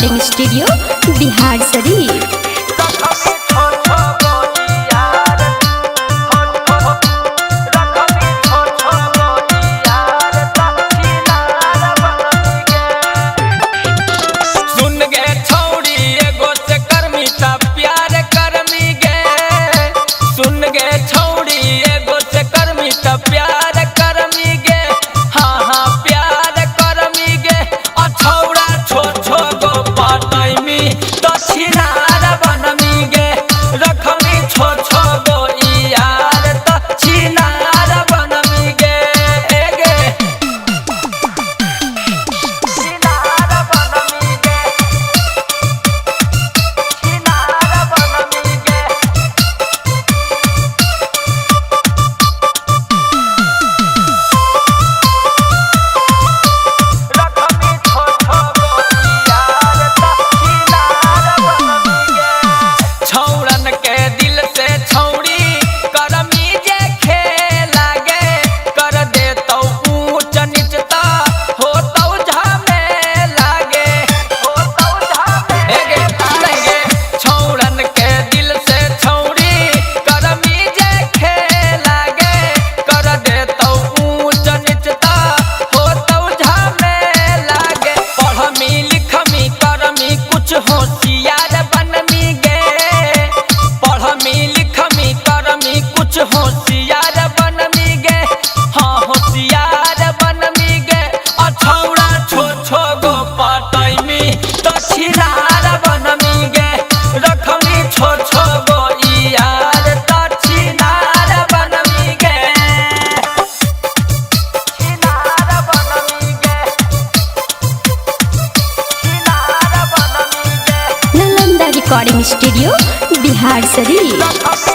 Recording studio Bihar Sharif. होशियार बनमी गे, हाँ होशियार बनमी गे, अछौड़ा छो छो गो पटैमी तो छिनार बनमी गे, रखमी छो छो गो यार तो छिनार बनमी गे, छिनार बनमी गे, छिनार बनमी गे। Nalanda recording studio Bihar Sharif.